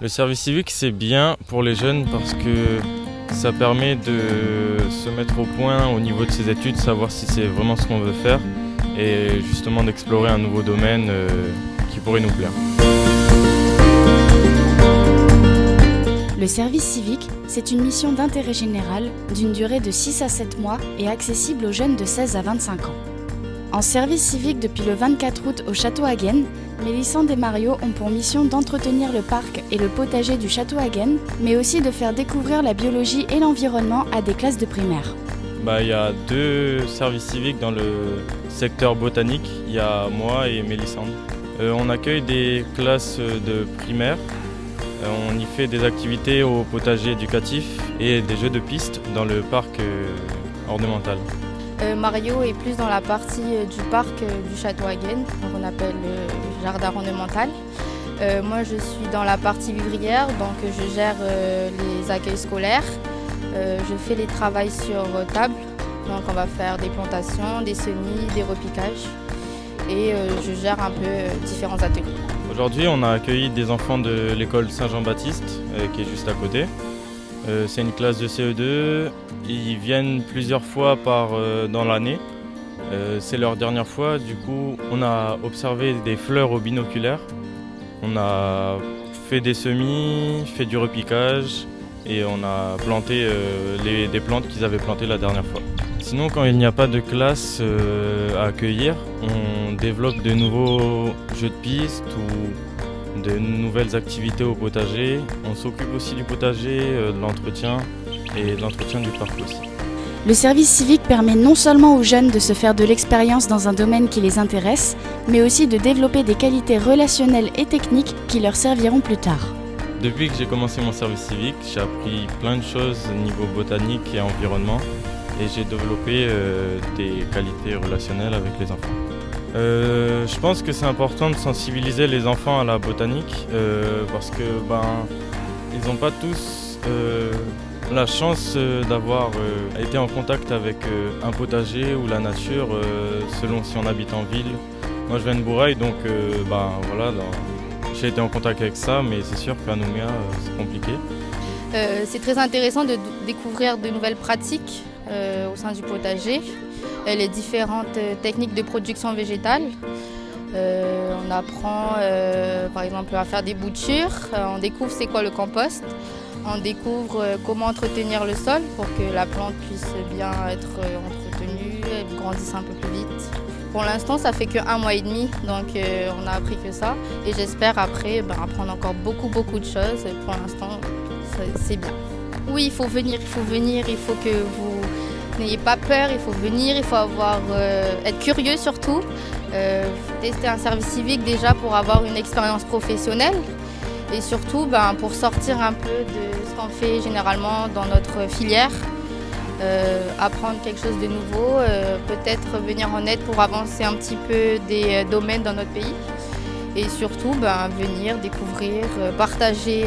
Le service civique, c'est bien pour les jeunes parce que ça permet de se mettre au point au niveau de ses études, savoir si c'est vraiment ce qu'on veut faire et justement d'explorer un nouveau domaine qui pourrait nous plaire. Le service civique, c'est une mission d'intérêt général d'une durée de 6 à 7 mois et accessible aux jeunes de 16 à 25 ans. En service civique depuis le 24 août au Château Hagen, Mélissande et Mario ont pour mission d'entretenir le parc et le potager du Château Hagen, mais aussi de faire découvrir la biologie et l'environnement à des classes de primaire. Il y a 2 services civiques dans le secteur botanique, il y a moi et Mélissande. On accueille des classes de primaire, on y fait des activités au potager éducatif et des jeux de piste dans le parc ornemental. Mario est plus dans la partie du parc du Château Hagen, qu'on appelle le jardin ornemental. Moi je suis dans la partie vivrière, donc je gère les accueils scolaires. Je fais les travaux sur table, donc on va faire des plantations, des semis, des repiquages et je gère un peu différents ateliers. Aujourd'hui on a accueilli des enfants de l'école Saint-Jean-Baptiste qui est juste à côté. C'est une classe de CE2, ils viennent plusieurs fois dans l'année. C'est leur dernière fois, du coup on a observé des fleurs au binoculaire. On a fait des semis, fait du repiquage et on a planté des plantes qu'ils avaient plantées la dernière fois. Sinon quand il n'y a pas de classe à accueillir, on développe de nouveaux jeux de piste ou de nouvelles activités au potager. On s'occupe aussi du potager, de l'entretien et de l'entretien du parc aussi. Le service civique permet non seulement aux jeunes de se faire de l'expérience dans un domaine qui les intéresse, mais aussi de développer des qualités relationnelles et techniques qui leur serviront plus tard. Depuis que j'ai commencé mon service civique, j'ai appris plein de choses au niveau botanique et environnement et j'ai développé des qualités relationnelles avec les enfants. Je pense que c'est important de sensibiliser les enfants à la botanique parce que ils n'ont pas tous la chance d'avoir été en contact avec un potager ou la nature selon si on habite en ville. Moi je viens de Bourail donc j'ai été en contact avec ça, mais c'est sûr qu'à Nouméa c'est compliqué. C'est très intéressant de découvrir de nouvelles pratiques au sein du potager. Les différentes techniques de production végétale. On apprend par exemple à faire des boutures, on découvre c'est quoi le compost, on découvre comment entretenir le sol pour que la plante puisse bien être entretenue et grandisse un peu plus vite. Pour l'instant ça fait que 1 mois et demi, donc on a appris que ça et j'espère après apprendre encore beaucoup de choses. Pour l'instant c'est bien. Oui, il faut venir, il faut que vous n'ayez pas peur, il faut venir, il faut être curieux surtout. Tester un service civique déjà pour avoir une expérience professionnelle et surtout pour sortir un peu de ce qu'on fait généralement dans notre filière, apprendre quelque chose de nouveau, peut-être venir en aide pour avancer un petit peu des domaines dans notre pays et surtout venir découvrir, partager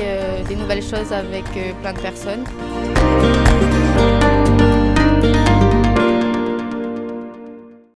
des nouvelles choses avec plein de personnes.